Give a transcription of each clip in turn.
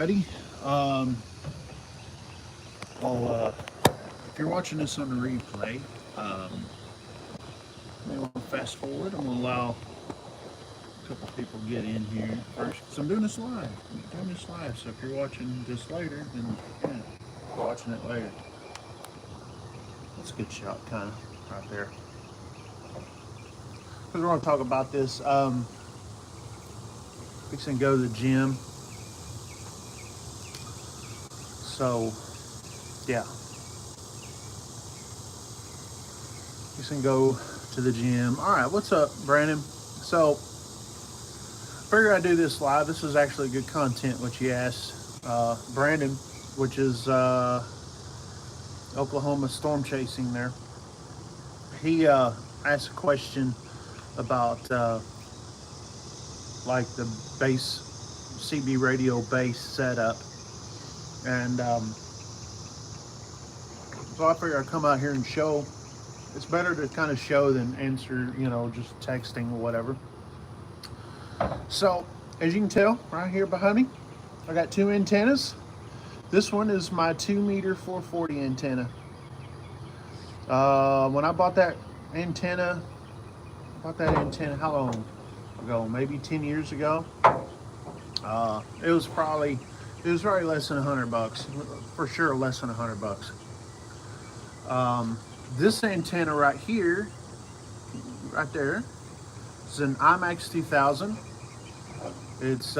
Ready? Um, if you're watching this on the replay, um, you may want to fast forward. I'm going to allow a couple people get in here first because I'm doing this live. So if you're watching this later, then yeah, watching it later. That's a good shot, kind of, right there. Because we're going to talk about this. Fixing to go to the gym. So, yeah. Fixing to go to the gym. All right, what's up, Brandon? So, figure I do this live. This is actually good content, what you asked. Brandon, which is Oklahoma storm chasing there. He asked a question about like the base CB radio base setup, and so I figured I'd come out here and show. It's better to kind of show than answer, just texting or whatever. So, as you can tell, right here behind me, I got two antennas. This one is my 2-meter 440 antenna. When I bought that antenna, how long ago? Maybe 10 years ago. It was probably less than $100, for sure less than $100. This antenna right here, right there, is an IMAX 2000. It's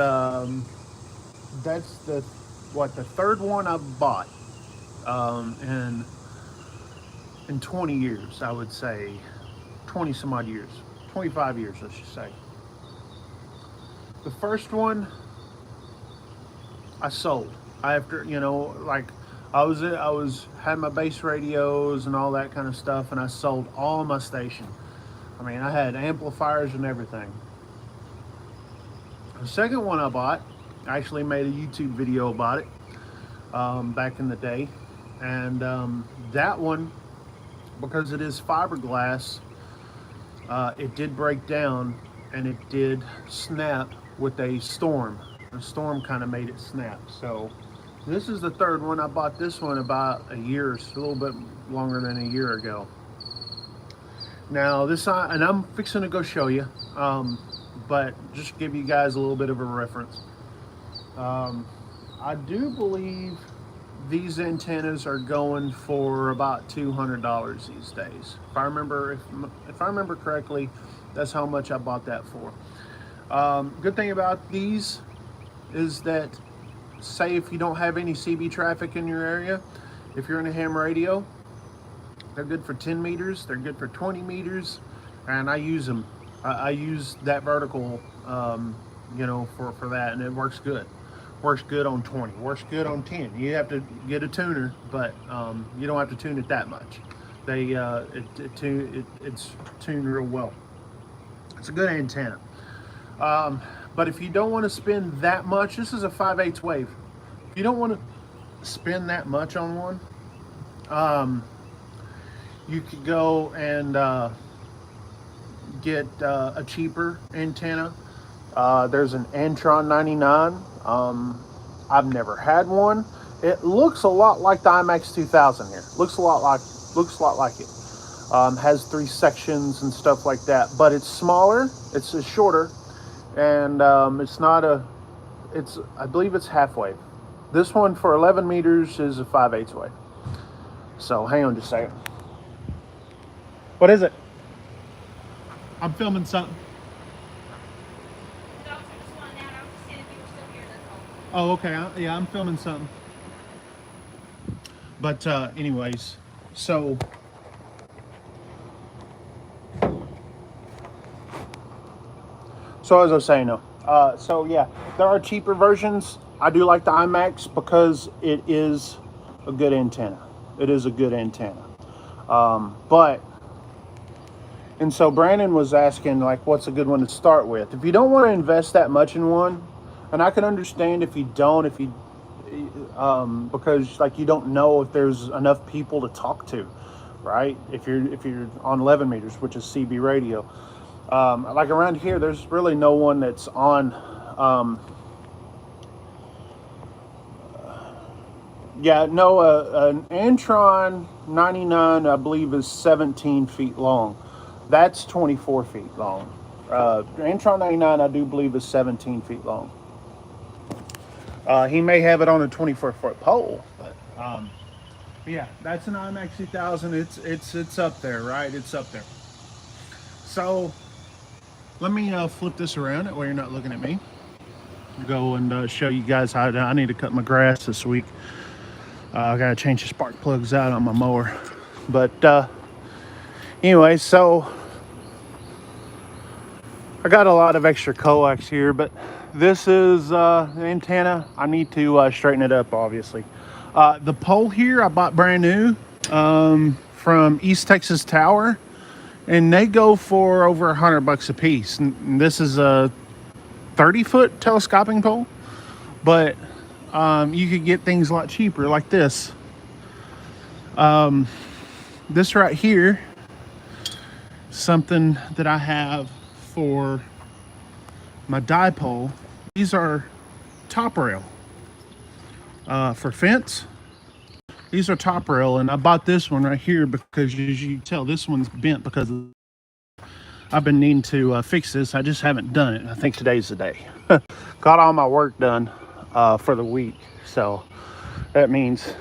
that's the third one I've bought in 20 years, I would say. 20 some odd years, 25 years, I should say. The first one I sold after, I had my base radios and all that kind of stuff, and I sold all my station. I mean, I had amplifiers and everything. The second one I bought, I actually made a YouTube video about it back in the day, and that one, because it is fiberglass, it did break down and it did snap with a storm. The storm kind of made it snap. So this is the third one. I bought this one about a little bit longer than a year ago. Now and I'm fixing to go show you, but just give you guys a little bit of a reference. I do believe these antennas are going for about $200 these days. If I remember correctly, that's how much I bought that for. Good thing about these is that, say if you don't have any CB traffic in your area, if you're in a ham radio, they're good for 10 meters, they're good for 20 meters, and I use them. I use that vertical, for that, and it works good. Works good on 20, works good on 10. You have to get a tuner, but you don't have to tune it that much. It's tuned real well. It's a good antenna. But if you don't want to spend that much, this is a 5/8 wave. If you don't want to spend that much on one, you could go and get a cheaper antenna. There's an Antron 99. I've never had one. It looks a lot like the IMAX 2000 here. Looks a lot like it. Has 3 sections and stuff like that, but it's smaller. It's shorter, and I believe it's half wave. This one for 11 meters is a 5/8 wave. So hang on just a second. What is it? I'm filming something. Oh, okay. Yeah, I'm filming something. But anyways, so as I was saying, so yeah, there are cheaper versions. I do like the IMAX because it is a good antenna. It is a good antenna. And so Brandon was asking, like, what's a good one to start with? If you don't want to invest that much in one, and I can understand if you don't, because like you don't know if there's enough people to talk to, right? If you're on 11 meters, which is CB radio, like around here, there's really no one that's on Yeah, no, an Antron 99, I believe, is 17 feet long. That's 24 feet long. Antron 99, I do believe, is 17 feet long. He may have it on a 24-foot pole, but yeah, that's an IMAX 2000. It's up there, right? It's up there. So let me flip this around that way you're not looking at me. Go and show you guys how I need to cut my grass this week. I gotta change the spark plugs out on my mower. But anyway, so I got a lot of extra coax here, but this is the antenna. I need to straighten it up, obviously. The pole here I bought brand new from East Texas Tower, and they go for over $100 a piece. And this is a 30-foot telescoping pole, but you could get things a lot cheaper, like this. This right here, something that I have for my dipole. These are top rail for fence. These are top rail, and I bought this one right here because, as you can tell, this one's bent because I've been needing to fix this. I just haven't done it. I think today's the day. Got all my work done for the week, so that means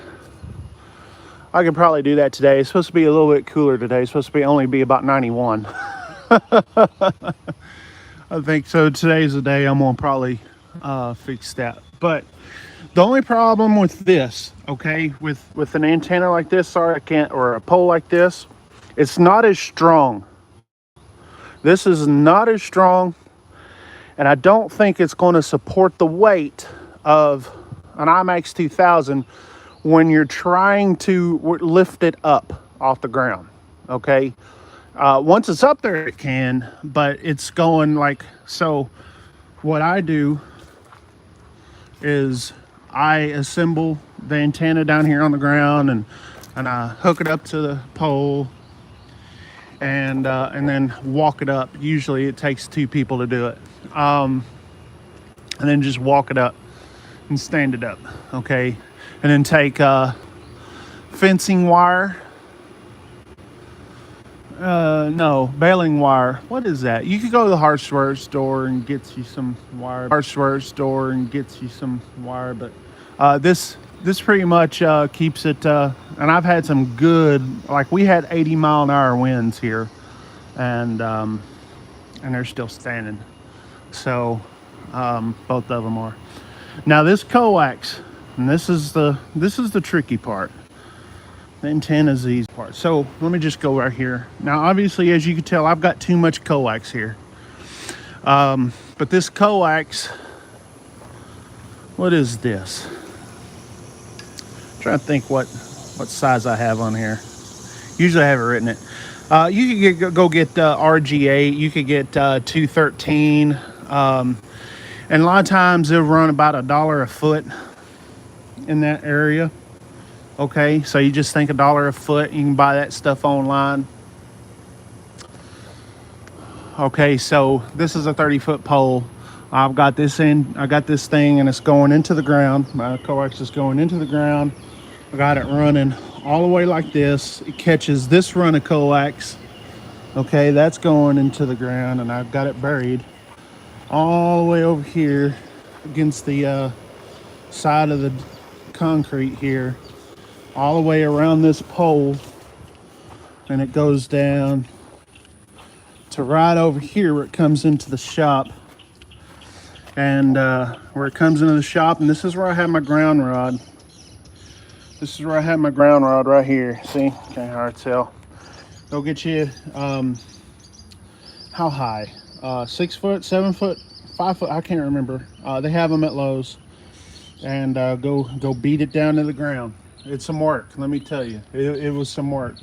I could probably do that today. It's supposed to be a little bit cooler today. It's supposed to be only be about 91. I think so. Today's the day I'm gonna probably fix that. But the only problem with this, okay, with an antenna like this, sorry, I can't, or a pole like this, it's not as strong. This is not as strong, and I don't think it's going to support the weight of an IMAX 2000 when you're trying to lift it up off the ground, okay? Once it's up there, it can, but it's going like so. What I do is I assemble the antenna down here on the ground, and I hook it up to the pole, and then walk it up. Usually it takes two people to do it, and then just walk it up and stand it up, okay? And then take fencing wire. No, baling wire. What is that? You could go to the hardware store and get you some wire. But this pretty much keeps it. And I've had some good, like we had 80-mile-an-hour winds here, and they're still standing. So both of them are. Now this coax, and this is the tricky part. The antenna's these parts. So let me just go right here. Now, obviously, as you can tell, I've got too much coax here. But this coax, what is this? I'm trying to think what size I have on here. Usually I have it written it. You could go get RG8. You could get 213. And a lot of times they'll run about $1 a foot in that area. Okay, so you just think $1 a foot. You can buy that stuff online. Okay, so this is a 30-foot pole. I've got this in. I got this thing, and it's going into the ground. My coax is going into the ground. I got it running all the way like this. It catches this run of coax. Okay, that's going into the ground, and I've got it buried all the way over here against the side of the concrete here, all the way around this pole, and it goes down to right over here where it comes into the shop. And where it comes into the shop, and this is where I have my ground rod. This is where I have my ground rod right here. See, can't hard tell. Go get you how high? 6 foot, 7 foot, 5 foot, I can't remember. They have them at Lowe's. And go beat it down to the ground. It's some work, let me tell you. It was some work.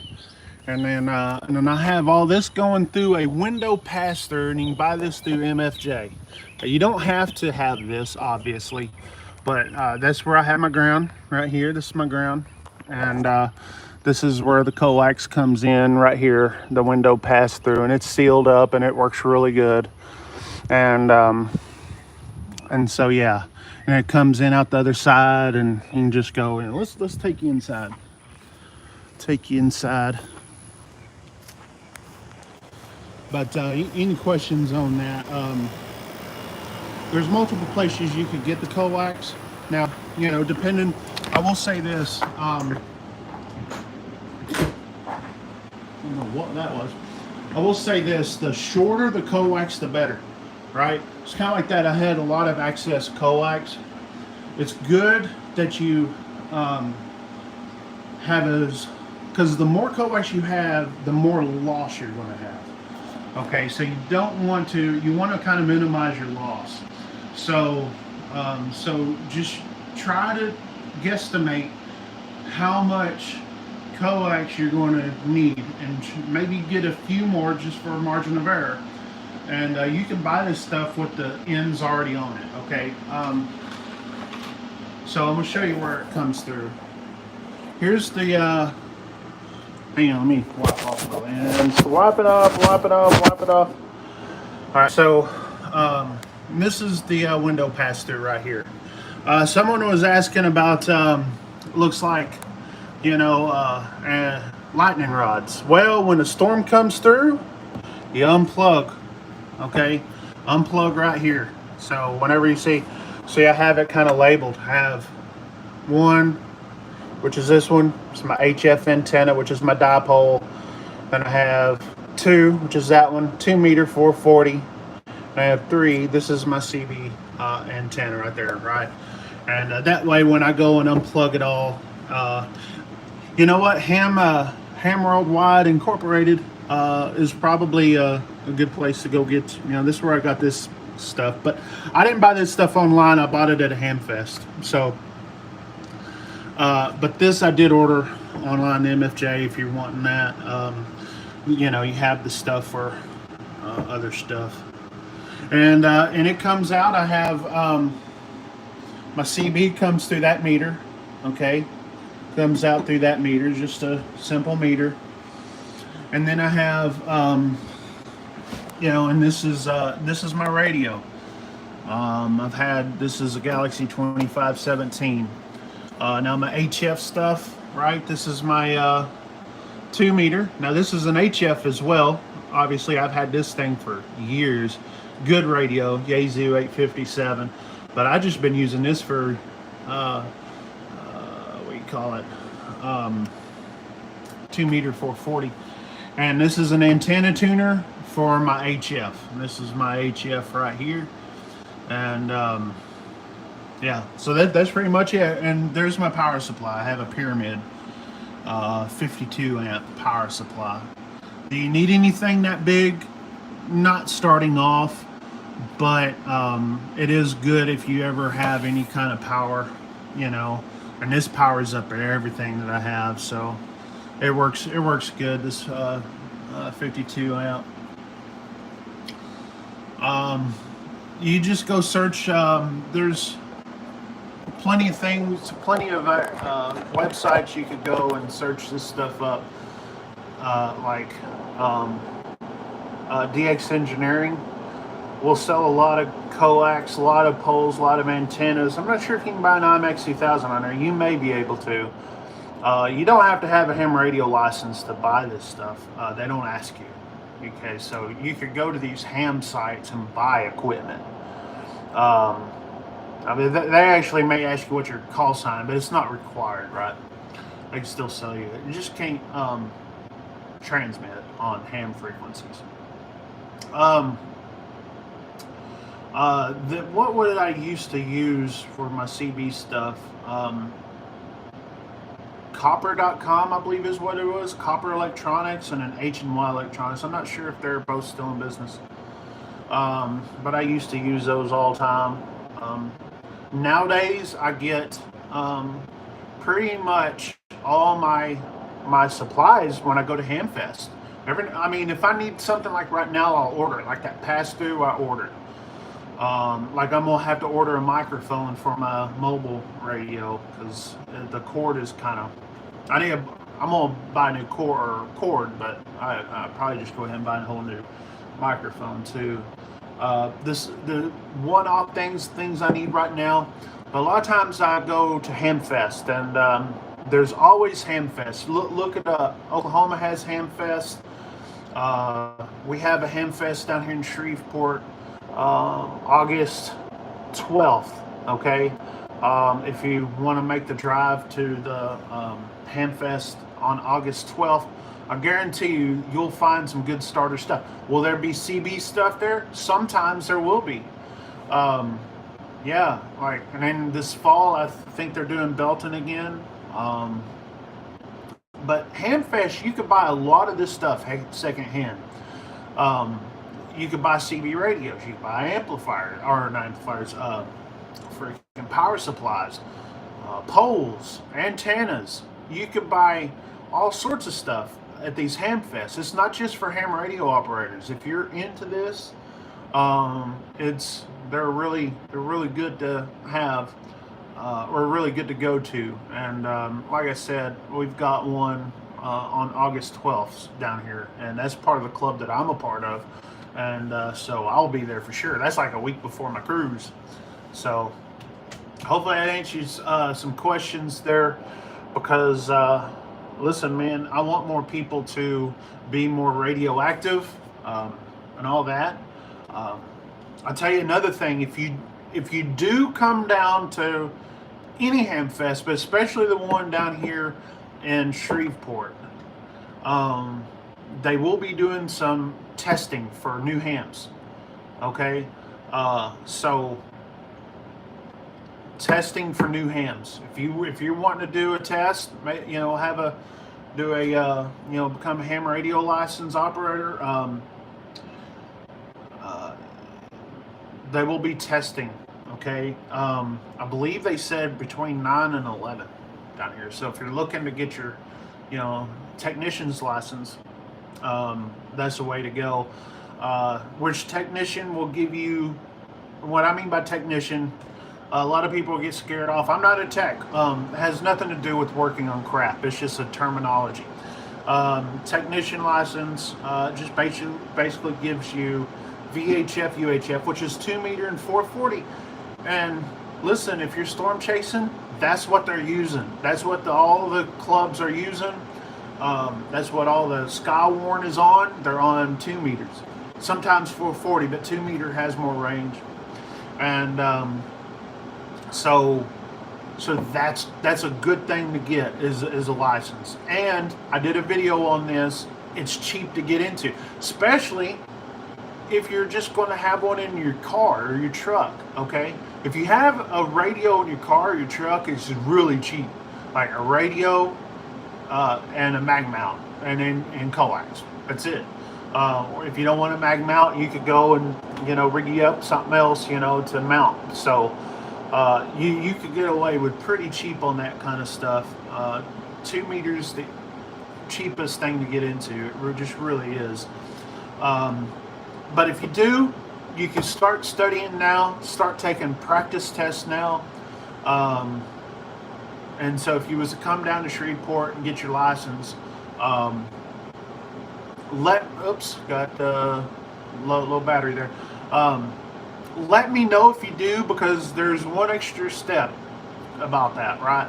And then I have all this going through a window pass-through, and you can buy this through MFJ. You don't have to have this, obviously, but that's where I have my ground, right here. This is my ground, and this is where the coax comes in, right here, the window pass-through, and it's sealed up, and it works really good. And so, yeah. and it comes in out the other side, and you can just go in. Let's take you inside. Take you inside. But any questions on that? There's multiple places you could get the coax. Now, depending, I will say this. I don't know what that was. I will say this: the shorter the coax, the better. Right? It's kind of like that. I had a lot of access coax. It's good that you have those, because the more coax you have, the more loss you're going to have. Okay, so you want to kind of minimize your loss. So just try to guesstimate how much coax you're going to need, and maybe get a few more just for a margin of error. And you can buy this stuff with the ends already on it. Okay, so I'm going to show you where it comes through. Here's the hang on, let me wipe off the ends. Wipe it off, wipe it off, wipe it off. All right, so this is the window pass through right here. Someone was asking about, looks like, lightning rods. Well, when a storm comes through, you unplug. Okay, unplug right here. So whenever you see I have it kind of labeled. I have one, which is this one. It's my HF antenna, which is my dipole. Then I have two, which is that one, 2 meter 440. I have three. This is my CB antenna right there, right? And that way, when I go and unplug it all, you know what? Ham Worldwide Incorporated is probably a good place to go get. This is where I got this stuff. But I didn't buy this stuff online. I bought it at a ham fest. So, but this I did order online, MFJ, if you're wanting that. You have the stuff for other stuff. And it comes out. I have my CB comes through that meter. Okay, comes out through that meter. Just a simple meter. And then I have, and this is my radio. This is a Galaxy 2517. Now my HF stuff, right? This is my 2 meter. Now this is an HF as well. Obviously, I've had this thing for years. Good radio, Yaesu 857. But I just been using this for, what do you call it? 2 meter 440. And this is an antenna tuner for my HF. And this is my HF right here. And yeah, so that's pretty much it. And there's my power supply. I have a Pyramid 52 amp power supply. Do you need anything that big? Not starting off, but it is good if you ever have any kind of power, and this powers up everything that I have, so it works good. This 52 amp. You just go search. There's plenty of things, plenty of websites you could go and search this stuff up, like DX Engineering will sell a lot of coax, a lot of poles, a lot of antennas. I'm not sure if you can buy an IMX 2000 on there. You may be able to. You don't have to have a ham radio license to buy this stuff. They don't ask you. Okay, so you could go to these ham sites and buy equipment. I mean, they actually may ask you what your call sign, but it's not required, right? They can still sell you it. You just can't transmit on ham frequencies. What would I used to use for my CB stuff? Copper.com, I believe is what it was. Copper Electronics and an H&Y Electronics. I'm not sure if they're both still in business. But I used to use those all the time. Nowadays, I get pretty much all my supplies when I go to Hamfest. If I need something like right now, I'll order it. Like that pass-through, I ordered. Like I'm gonna have to order a microphone for my mobile radio because the cord is kind of. I'm gonna buy a new cord, but I probably just go ahead and buy a whole new microphone too. The one-off things I need right now. But a lot of times I go to Hamfest, and there's always Hamfest. Look at Oklahoma has Hamfest. We have a Hamfest down here in Shreveport, August 12th. Okay, if you want to make the drive to the Hamfest on August 12th, I guarantee you'll find some good starter stuff. Will there be CB stuff there? Sometimes there will be. Um, yeah, like, and then this fall, I think they're doing Belton again. Um, but Hamfest, you could buy a lot of this stuff secondhand. Um, you could buy CB radios, you could buy amplifiers, or not amplifiers, freaking power supplies, poles, antennas. You could buy all sorts of stuff at these Hamfests. It's not just for ham radio operators. If you're into this, it's they're really good to have, or really good to go to. And like I said, we've got one on August 12th down here, and that's part of the club that I'm a part of. And so I'll be there for sure. That's like a week before my cruise. So hopefully that answers some questions there, because listen, man, I want more people to be more radioactive, and all that. Um, I'll tell you another thing. If you do come down to any Hamfest, but especially the one down here in Shreveport, they will be doing some testing for new hams. Okay, so testing for new hams. If you're wanting to do a test, become a ham radio license operator. They will be testing. Okay, I believe they said between 9 and 11 down here. So if you're looking to get your, technician's license, that's the way to go. Which technician will give you, what I mean by technician, a lot of people get scared off. I'm not a tech. It has nothing to do with working on crap. It's just a terminology. Technician license just basically gives you VHF, UHF, which is 2 meter and 440. And listen, if you're storm chasing, that's what they're using. That's what all the clubs are using. That's what all the Skywarn is on. They're on 2 meters. Sometimes 440, but 2 meter has more range. And so that's a good thing to get is a license. And I did a video on this. It's cheap to get into, especially if you're just going to have one in your car or your truck. Okay, if you have a radio in your car or your truck, it's really cheap. Like a radio and a mag mount, and then coax. That's it. If you don't want a mag mount, you could go and rig you up something else to mount. So you could get away with pretty cheap on that kind of stuff. 2 meters, the cheapest thing to get into. It just really is. But if you do, you can start studying now, start taking practice tests now. And so if you was to come down to Shreveport and get your license, got low battery there. Let me know if you do, because there's one extra step about that, right?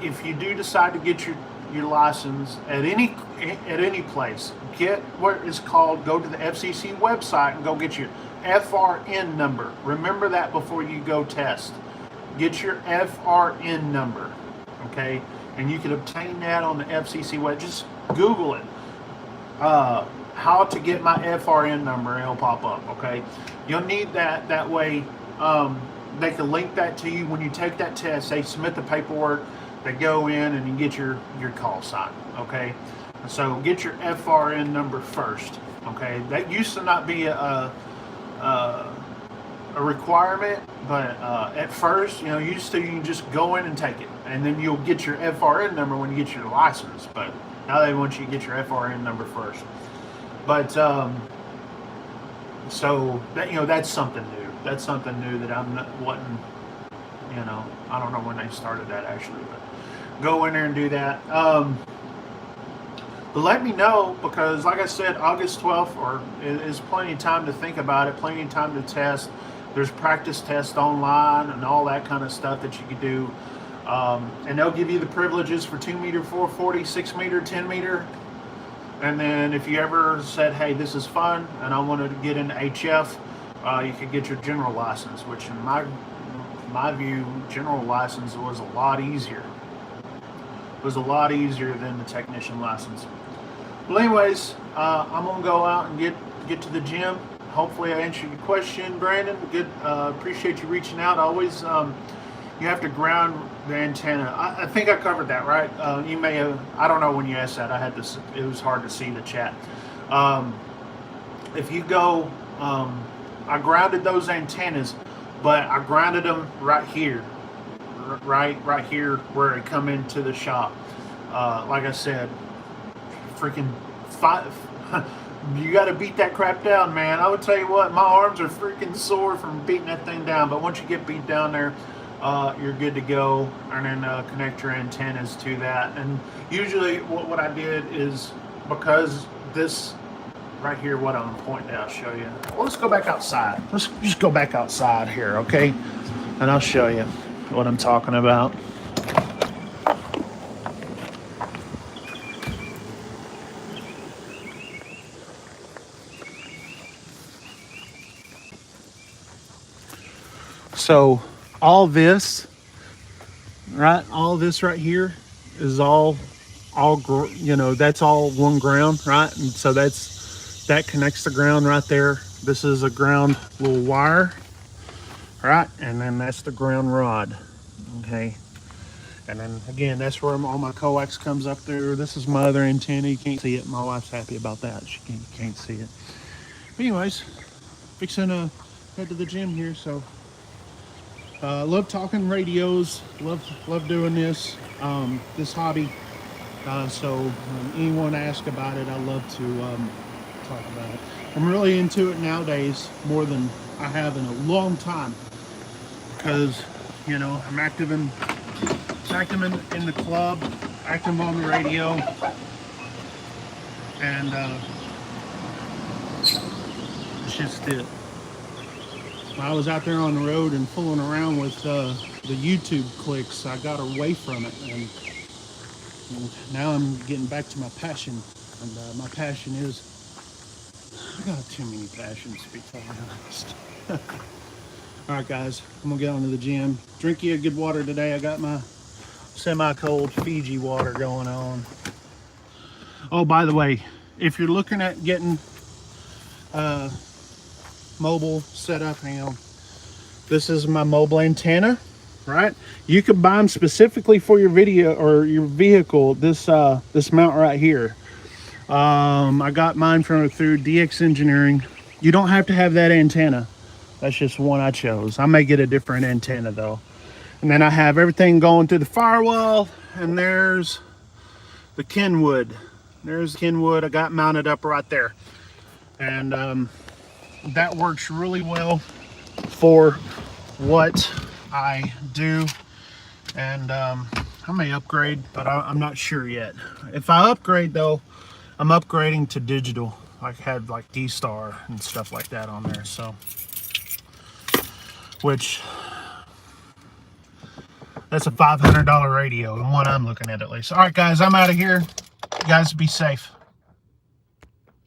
If you do decide to get your license at any place, get what is called, go to the FCC website and go get your FRN number. Remember that before you go test. Get your FRN number, okay? And you can obtain that on the FCC website. Just Google it. How to get my FRN number, and it'll pop up, okay? You'll need that. That way, they can link that to you when you take that test. They submit the paperwork. They go in and you get your call sign, okay? So get your FRN number first, okay? That used to not be a requirement, but at first, you can just go in and take it, and then you'll get your FRN number when you get your license. But now they want you to get your FRN number first. But so that that's something new. That's something new that wasn't. I don't know when they started that actually, but go in there and do that. But let me know, because like I said, August 12th is plenty of time to think about it, plenty of time to test. There's practice tests online and all that kind of stuff that you could do. And they'll give you the privileges for 2 meter, 440, 6 meter, 10 meter. And then if you ever said, hey, this is fun and I wanted to get into HF, you could get your general license, which in my view, general license was a lot easier. It was a lot easier than the technician license. Well, anyways, I'm gonna go out and get to the gym. Hopefully I answered your question, Brandon. Good. Appreciate you reaching out. Always, you have to ground the antenna. I think I covered that, right? You may have. I don't know when you asked that. I had this. It was hard to see the chat. If you go, I grounded those antennas, but I grounded them right here, right here where they come into the shop. Like I said, freaking five. You got to beat that crap down, man. I would tell you what, my arms are freaking sore from beating that thing down. But once you get beat down there, you're good to go. And then connect your antennas to that. And usually what I did is, because this right here, what I'm pointing out, I'll show you. Well, let's go back outside. Let's just go back outside here, okay? And I'll show you what I'm talking about. So all this, right? All this right here is all, you know, that's all one ground, right? And so that connects the ground right there. This is a ground little wire, right? And then that's the ground rod, okay? And then again, that's where all my coax comes up there. This is my other antenna. You can't see it. My wife's happy about that. She can't see it. But anyways, fixing to head to the gym here, so. Love talking radios, love doing this hobby. So when anyone asks about it, I love to talk about it. I'm really into it nowadays more than I have in a long time, because you know I'm active in the club, active on the radio, and it's just it. When I was out there on the road and fooling around with the YouTube clicks, I got away from it, and now I'm getting back to my passion. And my passion is, I got too many passions to be totally honest. All right, guys, I'm gonna get on to the gym. Drink you a good water today. I got my semi-cold Fiji water going on. Oh, by the way, if you're looking at getting mobile setup, hang on, this is my mobile antenna, right? You could buy them specifically for your video or your vehicle. This mount right here, I got mine through DX Engineering. You don't have to have that antenna. That's just one I chose. I may get a different antenna though. And then I have everything going through the firewall, and there's the Kenwood. There's Kenwood I got mounted up right there. And that works really well for what I do. And I may upgrade, but I'm not sure yet. If I upgrade though, I'm upgrading to digital. I had like D-Star and stuff like that on there, so, which that's a $500 radio, and one I'm looking at least. All right, guys, I'm out of here. You guys be safe.